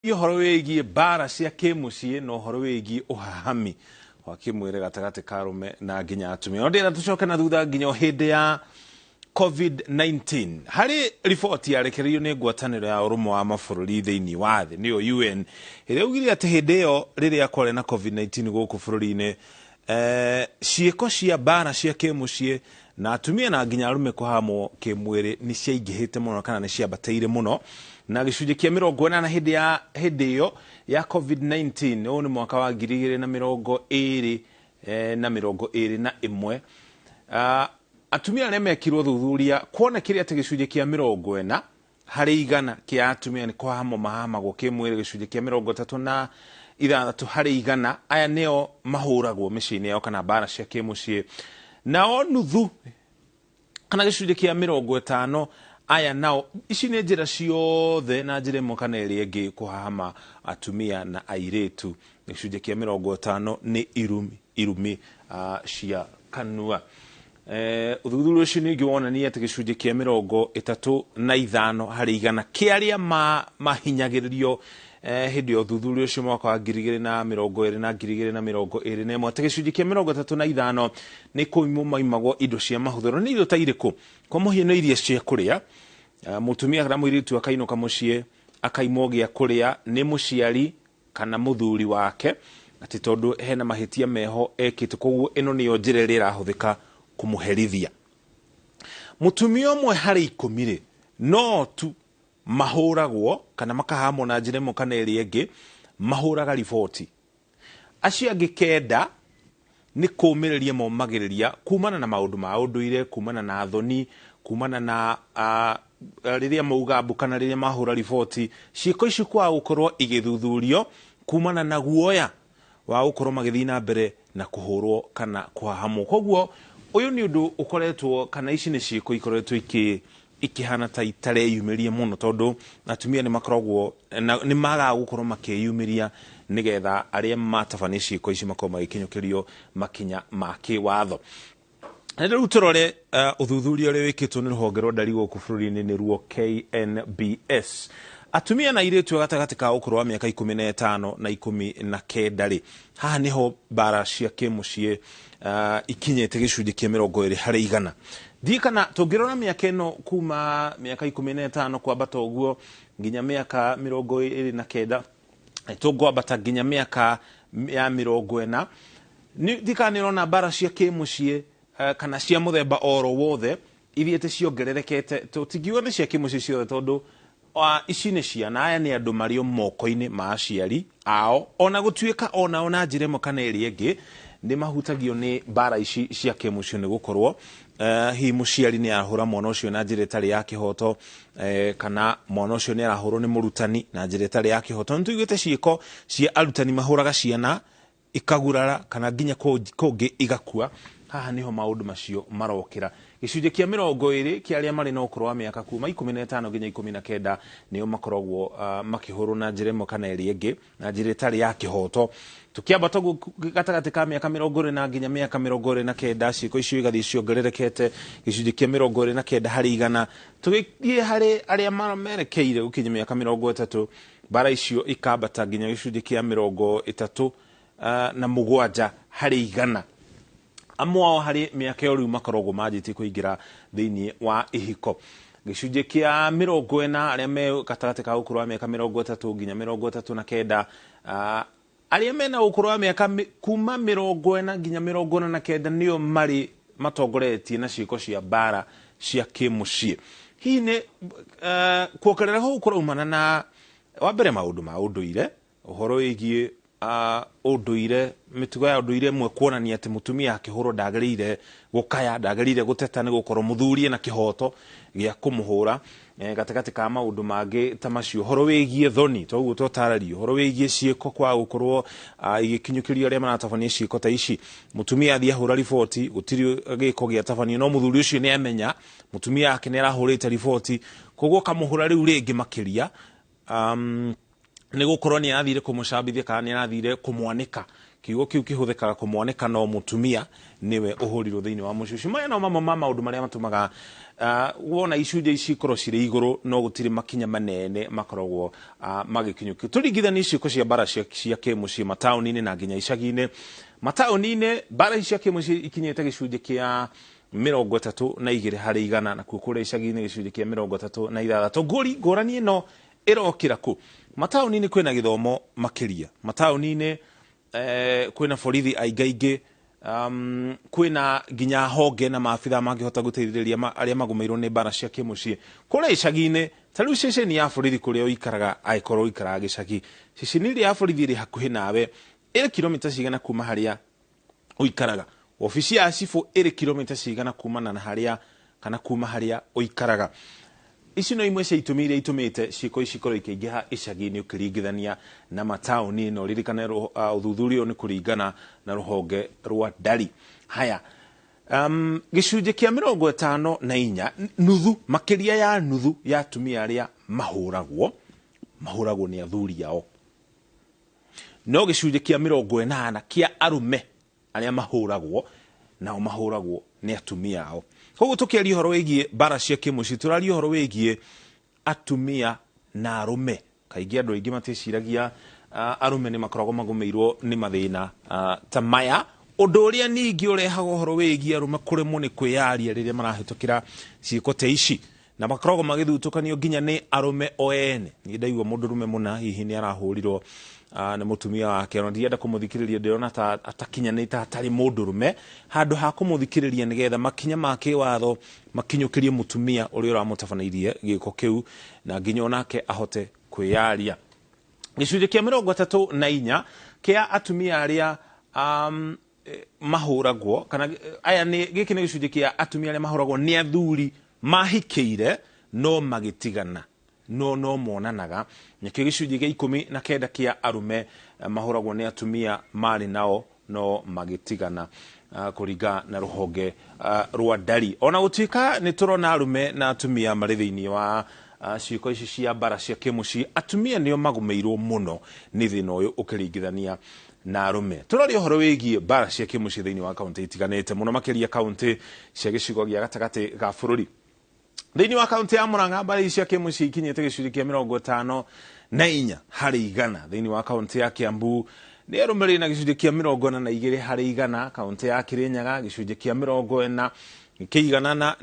Ihoro wĩgiĩ mbara cia kĩmũciĩ na ũhoro wĩgiĩ ũhahami wa kĩmwĩrĩ gatagatĩ ka arũme na nginya atumia. No ndĩna tũcoke na thutha nginya hĩndĩ ya COVID-19. Harĩ riboti yarekereirio nĩ ngwatanĩro ya ũrũmwe wa mabũrũri thĩinĩ wa thĩ nĩyo UN, ĩrĩa augire atĩ hĩndĩ ĩyo rĩrĩa kwarĩ na COVID-19 gũkũ bũrũri-inĩ, ciĩko cia mbara cia kĩmũciĩ na atumia na nginya arũme kũhahamwo kĩmwĩrĩ nĩ ciaingĩhĩte mũno kana nĩ ciambatĩire mũno, na gĩcunjĩ kĩa 40 hĩndĩ ĩyo ya COVID-19, ũyũ nĩ mwaka wa 2021. Atumia arĩa mekirwo thuthuria kuonekire atĩ gĩcunjĩ kĩa 40 harĩ igana kĩa atumia nĩ kũhahamwo mahahamagwo kĩmwĩrĩ, gĩcunjĩ kĩa 36 harĩ igana aya nĩo mahũragwo mĩciĩ-inĩ yao kana mbara cia kĩmũciĩ, nao nuthu kana gĩcunjĩ kĩa 50 aya nao, ici nĩ njĩra ciothe na njĩra ĩmwe kana ĩrĩa ĩngĩ kũhahama atumia na airĩtu. Gĩcunjĩ kĩa 50 nĩ irumi cia kanua. Ũthuthuria ũcio ningĩ wonania atĩ gĩcunjĩ kĩa 35 harĩ igana kĩa arĩa mahinyagĩrĩrio hĩndĩ ya ũthuthuria ũcio mwaka wa 2020 na 2021, atĩ gĩcunjĩ kĩa 35 nĩ kũimwo maimagwo indo cia mahũthĩro. Nĩ indo ta irĩkũ? Kwa mũhiano iria cia kũrĩa, mũtumia kana mũirĩtu akainũka mũciĩ akaimwo gĩa kũrĩa nĩ mũciari kana mũthuri wake, atĩ tondũ hena mahĩtia meho ekĩte, koguo ĩno nĩyo njĩra ĩrĩa ĩrahũthĩka kũmũherithia. Mũtumia ũmwe harĩ 10 no tu mahũragwo kana makahahamwo na njĩra ĩmwe kana ĩrĩa ĩngĩ, mahũraga riboti. Acio angĩ 9 nĩ kũũmĩrĩria maumagĩrĩria kumana na maũndũ ma ũndũire, kumana na thoni, kumana na rĩrĩa mauga mbu kana rĩrĩa mahũra riboti. Ciĩko ici kwa gũkorwo igĩthuthurio kumana na guoya wa gũkorwo magĩthiĩ na mbere na kũhũrwo kana kũhahamwo. Koguo ũyũ nĩ ũndũ ũkoretwo, kana ici nĩ ciĩko ikoretwo ikĩhana ta itareyumĩria mũno, tondũ atumia nĩ makoragwo nĩ magaga gũkorwo makĩyumĩria nĩgetha arĩa matabania ciĩko ici makorwo magĩkinyũkĩrio makinya ma kĩwatho. Rĩu tũrore ũthuthuria ũrĩa wĩkĩtwo nĩ rũhonge rwa ndari gũkũ bũrũri-inĩ nĩruo KNBS. Atumia na airĩtu gatagatĩ ka ũkũrũ wa mĩaka 15 na 19 haha nĩho mbara cia kĩmũciĩ ikinyĩte gĩcunjĩ kĩa 20 harĩ igana. Thiĩ kana tũngĩrora mĩaka ĩno kuma mĩaka 15 kwambata ũguo nginya mĩaka 29, tũngwambata nginya mĩaka ya 40, thiĩ kana nĩrona mbara cia kĩmũciĩ kana cia mũthemba oro wothe ithiĩte ciongererekete. Tũtingiuga nĩ cia kĩmũciĩ ciothe, tondũ ici nĩ ciana, aya nĩ andũ marĩ o moko-inĩ ma aciari ao, ona gũtuĩka onao na njĩra ĩmwe kana ĩrĩa ĩngĩ nĩ mahutagio nĩ mbara ici cia kĩmũciĩ, nĩ gũkorwo hihi mũciari nĩ arahũra mwana ũcio na njĩra ĩtarĩ ya kĩhoto, kana mwana ũcio nĩ arahũrwo nĩ mũrutani na njĩra ĩtarĩ ya kĩhoto. Nĩ tũiguĩte ciĩko cia arutani mahũraga ciana ikagurara kana nginya kũngĩ igakua. Haha niho maũndũ macio marokĩra. Gĩcunjĩ kĩa 20 kĩa arĩa marĩ na ũkũrũ wa mĩaka kuma 15 nginya 19 nĩo makoragwo makĩhũrwo na njĩra ĩmwe kana ĩrĩa ĩngĩ na njĩra ĩtarĩ ya kĩhoto. Tũkĩambata gatagatĩ ka mĩaka 20 na nginya mĩaka 29, ciĩko icio igathiĩ ciongererekete gĩcunjĩ kĩa 29 harĩ igana. Tũgĩthiĩ harĩ arĩa marekeire gũkinya mĩaka 30, mbara icio ikambata nginya gĩcunjĩ kĩa 37 harĩ igana. Amwe ao harĩ mĩaka ĩyo rĩu makoragwo manjĩtie kũingĩra thĩinĩ wa ihiko. Gĩcunjĩ kĩa 40 arĩa me gatagatĩ ka ũkũrũ wa mĩaka 30 nginya 39, arĩa mena ũkũrũ wa mĩaka kuma 40 nginya 49 nĩo marĩ matongoretie na ciĩko cia mbara cia kĩmũciĩ. Hihi nĩ kuongerera hau kũraumana na wambere maũndũ ma ũndũire, ũhoro wĩgiĩ ũndũire, mĩtugo ya ũndũire ĩmwe kuonania atĩ mũtumia akĩhũrwo ndagĩrĩire gũkaya, ndagĩrĩire gũteta, nĩ gũkorwo mũthuri ena kĩhoto gĩa kũmũhũra. Gatagatĩ ka maũndũ mangĩ ta macio, ũhoro wĩgiĩ thoni, toguo tũtarario, ũhoro wĩgiĩ ciĩko kwa gũkorwo igĩkinyũkĩrio arĩa maratabania ciĩko ta ici. Mũtumia athiĩ ahũra riboti, gũtirĩ gĩko gĩa tabanio, no mũthuri ũcio nĩ amenya mũtumia wake nĩ arahũrĩte riboti, koguo kamũhũra rĩu rĩngĩ makĩria. nä gå korwo nä arathire kå må cambithia kana nä arathire kå mwanä kiugo kiu kihuthikaga kumwoneka no mutumia niwe uhurirwo thiini wa muciĩ ucio. Maya no mamwe ma maundu maria matumaga wona icunjĩ ici ikorwo cirĩ igũrũ no gũtirĩ makinya manene makoragwo magikinyũkio. Tũringithanie ciĩko cia mbara cia kĩmũciĩ mataũni-inĩ na nginya icagi-inĩ. Mataũni-inĩ mbara ici cia kĩmũciĩ ikinyĩte gĩcunjĩ kĩa 32 harĩ igana, nakuo kũrĩa icagi-inĩ gĩcunjĩ kĩa 36. Ngũri ngũrani ĩno ĩrokĩra kũ? Mataũni-inĩ kwĩna gĩthomo makĩria. Mataũni-inĩ kwĩna borithi aingaingĩ, kwĩna nginya honge na maabitha mangĩhota gũteithĩrĩria arĩa magũmĩirwo nĩ mbara cia kĩmũciĩ. Kũrĩa icagi-inĩ ta rĩu ceceni ya borithi kũrĩa ũikaraga angĩkorwo ũikaraga gĩcagi, ceceni ĩrĩa ya borithi ĩrĩ hakuhĩ nawe ĩrĩ kilomita cigana kuma harĩa ũikaraga. Obici ya cibũ ĩrĩ kilomita cigana kumana na harĩa kana kuma harĩa ũikaraga. Ici no imwe cia itũmi iria itũmĩte ciĩko ici ikorwo ikĩingĩha icagi-inĩ ũkĩringithania na mataũni. No ririkane ũthuthuria ũyũ nĩ kũringana na rũhonge rwa ndari. Haya, gĩcunjĩ kĩa 54, nuthu, makĩria ya nuthu ya atumia arĩa mahũragwo nĩ athuri ao. No gĩcunjĩ kĩa 80 kĩa arume arĩa mahũragwo nao mahũragwo nĩ atumia ao. Koguo tũkĩaria ũhoro wĩgiĩ mbara cia kĩmũciĩ, tũraria ũhoro wĩgiĩ atumia na arume. Kaingĩ andũ aingĩ matĩciragia arume nĩ makoragwo magũmĩirwo nĩ mathĩna ta maya, ũndũ ũrĩa ningĩ ũrehaga ũhoro wĩgiĩ arume kũremwo nĩ kwĩyaria rĩrĩa marahĩtũkĩra ciĩko ta ici, na makoragwo magĩthutũkanio nginya nĩ arume o ene. Niĩ ndaigua mũndũrume mũna hihi nĩ arahũrirwo nĩ mũtumia wake, no ndienda kũmũthikĩrĩria, ndĩrona ta atakinyanĩte atarĩ mũndũrume, handũ ha kũmũthikĩrĩria nĩgetha makinya ma kĩwatho makinyũkĩrie mũtumia ũrĩa ũramũtabanĩirie gĩko kĩu na nginya onake ahote kwĩyaria. Gĩcunjĩ kĩa 34 kĩa atumia arĩa mahũragwo, kana aya gĩkĩ nĩ gĩcunjĩ kĩa atumia arĩa mahũragwo nĩ athuri mahikĩire no magĩtigana, no monanaga. Nakĩo gĩcunjĩ gĩa 19 kĩa arume mahũragwo nĩ atumia marĩ nao no magĩtigana, kũringa na rũhonge rwa ndari. Ona gũtuĩka nĩ tũrona arume na atumia marĩ thĩinĩ wa ciĩko ici cia mbara cia kĩmũciĩ, atumia nĩo magũmĩirwo mũno nĩ thĩna ũyũ ũkĩringithania na arume. Tũroria ũhoro wĩgiĩ mbara cia kĩmũciĩ thĩinĩ wa kaunti itiganĩte, mũno makĩria kaunti cia gĩcigo gĩa gatagatĩ ga bũrũri. Thĩinĩ wa kaunti ya Murang'a mbara ici cia kĩmũciĩ ikinyĩte gĩcunjĩ kĩa 54 harĩ igana. Thĩinĩ wa kaunti ya Kiambu nĩ arũme na gĩcunjĩ kĩa 42 harĩ igana. Kaunti ya Kirinyaga gĩcunjĩ kĩa 40 kĩiganana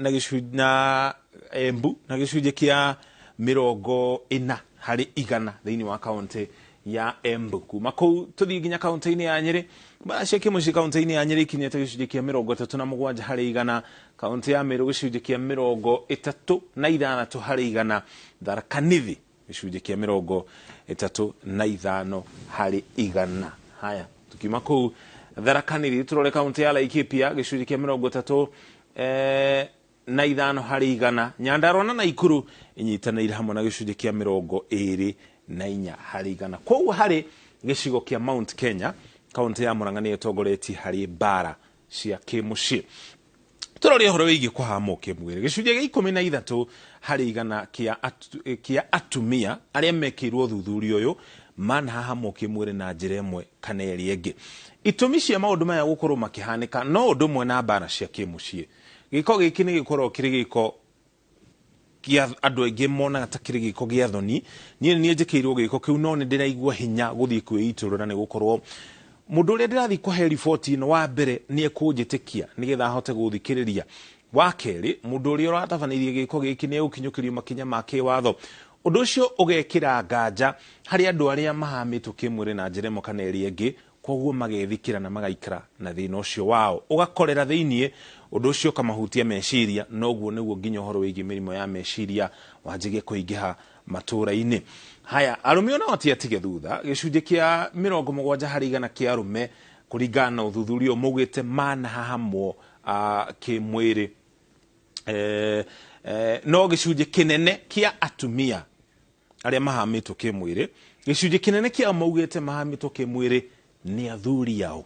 na Embu na gĩcunjĩ kĩa 40 harĩ igana thĩinĩ wa kaunti ya Embu. Kuma kũu tũthiĩ nginya kaunti-inĩ ya Nyĩrĩ, mbara cia kĩmũciĩ kaunti-inĩ ya Nyĩrĩ ikinyĩte gĩcunjĩ kĩa 37 harĩ igana. Kaunti ya Meru gĩcunjĩ kĩa 36 harĩ igana. Tharaka Nithi gĩcunjĩ kĩa 35 harĩ igana. Haya, tukiuma kũu Tharaka Nithi tũrore kaunti ya Laikipia gĩcunjĩ kĩa 35 harĩ igana. Nyandarua na Naikuru inyitanĩire hamwe na gĩcunjĩ kĩa 24 harĩ igana. Koguo harĩ gĩcigo kĩa Mount Kenya, kaunti ya Murang'a nĩ ĩtongoretie harĩ mbara cia kĩmũciĩ. Tũroria ũhoro wĩgiĩ kũhahamwo kĩmwĩrĩ, gĩcunjĩ gĩa 13 harĩ igana kĩa atumia arĩa mekĩirwo ũthuthuria ũyũ manahahamwo kĩmwĩrĩ na njĩra ĩmwe kana ĩrĩa ĩngĩ. Itũmi cia maũndũ maya gũkorwo makĩhanĩka no ũndũ ũmwe na mbara cia kĩmũciĩ. Gĩko gĩkĩ nĩ gĩkorwo kĩrĩ gĩko kĩa andũ aingĩ monaga ta kĩrĩ gĩko gĩa thoni. Niĩ njĩkĩirwo gĩko kĩu no nĩ ndĩraigua hinya gũthiĩ kwĩitũrũra, nĩ gũkorwo mũndũ ũrĩa ndĩrathiĩ kũhe riboti ĩno wa mbere nĩ ekũnjĩtĩkia nĩgetha ahote gũthikĩrĩria. Wa kerĩ, mũndũ ũrĩa ũratabanĩirie gĩko gĩkĩ nĩ egũkinyũkĩrio makinya ma kĩwatho. Ũndũ ũcio ũgekĩra nganja harĩ andũ arĩa mahamĩtwo kĩmwĩrĩ na njĩra ĩmwe kana ĩrĩa ĩngĩ, koguo magethikĩra na magaikara na thĩna ũcio wao ũgakorera thĩiniĩ. Ũndũ ũcio ũkamahutia meciria, noguo nĩguo nginya ũhoro wĩgiĩ mĩrimũ ya meciria wanjĩgie kũingĩha matũũra-inĩ. Haya, arume ona matiatige thutha, gĩcunjĩ kĩa 70 harĩ igana kĩa arume kũringana na ũthuthuria maugĩte manahahamwo kĩmwĩrĩ. No gĩcunjĩ kĩnene kĩa atumia arĩa mahamĩtwo kĩmwĩrĩ, gĩcunjĩ kĩnene kĩa maugĩte mahamĩtwo kĩmwĩrĩ nĩ athuri ao.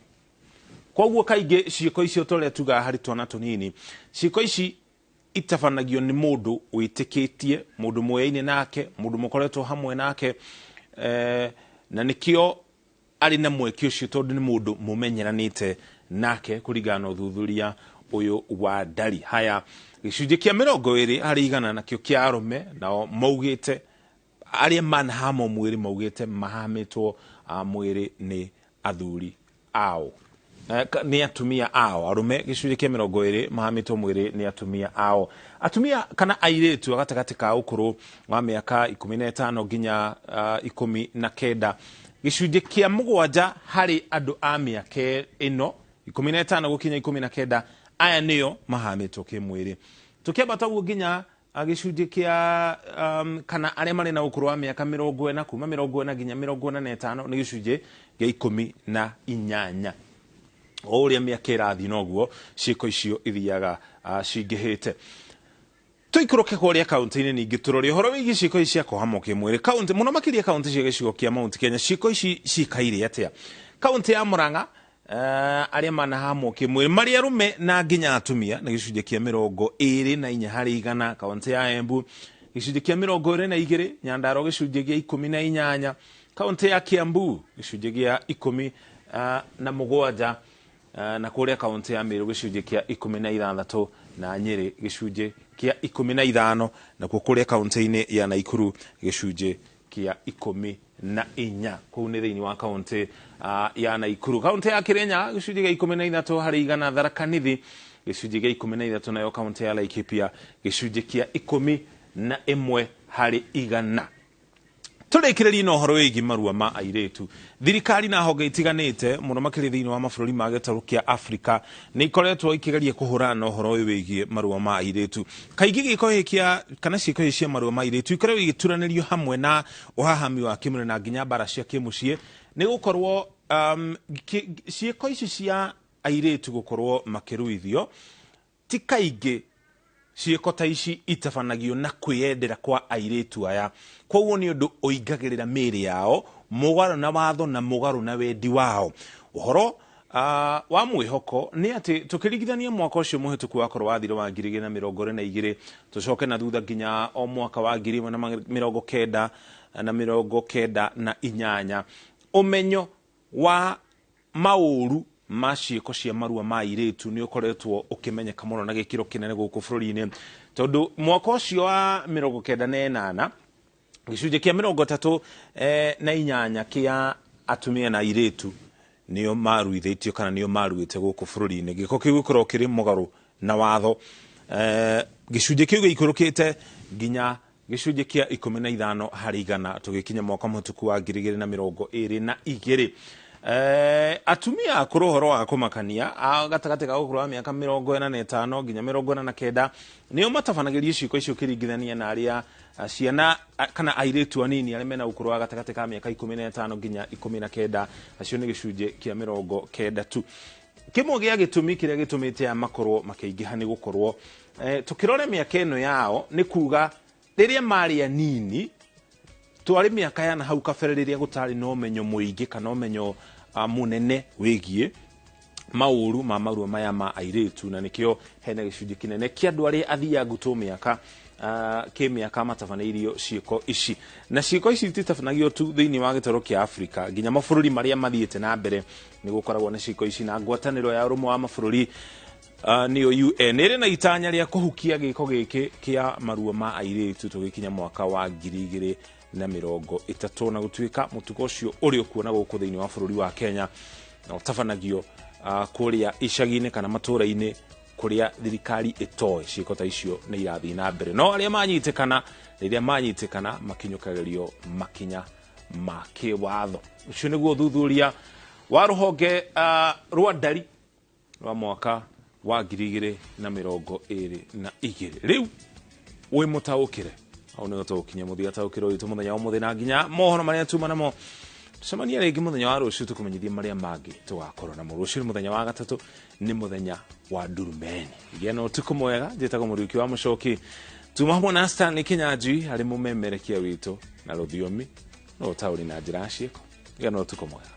Koguo kaingĩ ciĩko icio tũrĩa tugaga harĩ twana tũnini, ciĩko ici itabanagio nĩ mũndũ wĩtĩkĩtie, mũndũ mũyaine nake, mũndũ mũkoretwo hamwe nake, na nikio ari na mweki ucio tondu ni mundu mumenyeranite nake kuringana na uthuthuria uyu wa Ndari. Haya, gicunjĩ kia 20 harĩ igana nakio kia arume nao maugite aria manahamo mwiri maugite mahamitwo mwiri ni athuri ao, ni atumia ao. Arume gicunjĩ kia 20 mahamitwo mwiri ni atumia ao. Atumia kana airetu agatagati ka ukuru wa miaka 15 nginya 19, gicunjĩ kia 7 harĩ andu a miaka ino 15 gukinya 19, aya nio mahamitwo kimwiri. Tukiambata uguo nginya gicunjĩ kia kana aria mari na ukuru wa miaka 40 kuma 40 nginya 45 ni gicunjĩ gia 18. O uria miaka irathi noguo ciiko icio ithiaga cingihite. Tuikuruke kuria kaunti-ini ningi turori horo wigi ciiko ici cia kuhamo kimwiri. Kaunti muno makiria kaunti cia gicigo kia Mount Kenya, ciiko ici cikaire atia? Kaunti ya Murang'a aria manahamo kimwiri mari arume na nginya atumia na gicunjĩ kia 24 harĩ igana. Kaunti ya Embu gicunjĩ kia 22, Nyandarua gicunjĩ gia 18, kaunti ya Kiambu gicunjĩ gia 17, na kuria kaunti ya Meru gicunjĩ kia 16, na Nyeri gicunjĩ kia 15, na kuria kaunti-ini ya Naikuru gicunjĩ kia 14. Kuu ni thiini wa kaunti ya Naikuru. Kaunti ya Kirinyaga gicunjĩ gia 13 harĩ igana. Tharaka Nithi gicunjĩ gia 13, nayo kaunti ya Laikipia gicunjĩ kia 11 harĩ igana. Turikiririe no horo wigi marua ma airetu. Thirikari na honge itiganite muno makiri thiini wa mabũrũri ma gĩtarũ kia Afrika ni ikoretwo ikigeria kuhurana no horo wigi marua ma airetu. Kaingi giko hikia kana ciiko cia marua ma airetu ikoretwo igituranĩrio hamwe na uhahami wa kimwĩrĩ na nginya mbara cia kimucie, ni gukorwo ciiko ici cia airetu gukorwo makiruithio ti kaingi ciiko ta ici itabanagio na kwiyendera kwa airetu aya. Koguo ni undu uingagirira miri yao mugaru na watho na mugaru na wendi wao. Uhoro wa mwihoko ni ati tukiringithania mwaka ucio muhituku wakorwo wathire wa 2022 tucoke na thutha nginya o mwaka wa 2019 na 1998, umenyo wa mauru ma ciiko cia marua ma airetu ni ukoretwo ukimenyeka muno na gikiro kinene guku bũrũri-inĩ, tondu mwaka ucio wa 1998 gicunjĩ kia 38 kia atumia na airetu nio maruithĩtio kana nio maruĩte guku bũrũri-inĩ. Giko kiu gikorwo kiri mugaru na watho. Gicunjĩ kiu giikũrũkĩte nginya gicunjĩ kia 15 harĩ igana tugikinya mwaka mutuku wa 2022. Atumia akuru horo wa kumakania gatagati ga ukuru wa miaka 45 nginya 49 nio matabanagiria ciiko icio kiringithania na aria ciana kana airetu anini aria mena ukuru wa gatagati ka miaka 15 nginya 19, acio ni gicunjĩ kia 90 tu. Kimwe gia gitumi kiria gitumite ya makorwo makeingiha ni gukorwo tukirore miaka eno yao ni kuga riria mari anini twari miaka yana hau kabere riria gutari no menyo muingi kana menyo munene wigie mauru ma marua maya ma airetu, na nikio hena gicunjĩ kinene kia andu aria athiangu tu miaka miaka matabanairio ciiko ici. Na ciiko ici titabanagio tu thiini wa gĩtarũ kia Afrika, nginya mabũrũri maria mathiĩte na mbere ni gukoragwo na ciiko ici, na ngwatanĩro ya ũrũmwe wa mabũrũri niyo UN iri na itanya ria kuhukia giko giki kia marua ma airetu tugikinya mwaka wa 2030, na gutuika mutugo ucio uri kuona guku thiini wa bũrũri wa Kenya na utabanagio kuria icagi-inĩ kana matũra-inĩ kuria thirikari itoe ciiko ta icio ni irathi na mbere. No aria manyitikana riria manyitikana makinyukagirio makinya ma kiwatho. Ucio niguo thuthuria wa ruhonge rwa Ndari rwa mwaka wa 2022. Riu wi mutaukire au ni gutukinya muthia taukiro witu muthenya wa muthi na nginya mohoro maria tuma namo tucemania ringi muthenya wa ruciu tukumenyithia maria mangi tugakorwo namo. Ruciu muthenya wa gatatu ni muthenya wa Ndurumeni. Igeno tuku mwega njitagwo Muriuki wa Mucoki, tuma hamwe na Stanley Kinyanjui ari mumemerekia witu na ruthiomi no tauri na njira ciiko. Igeno tuku mwega.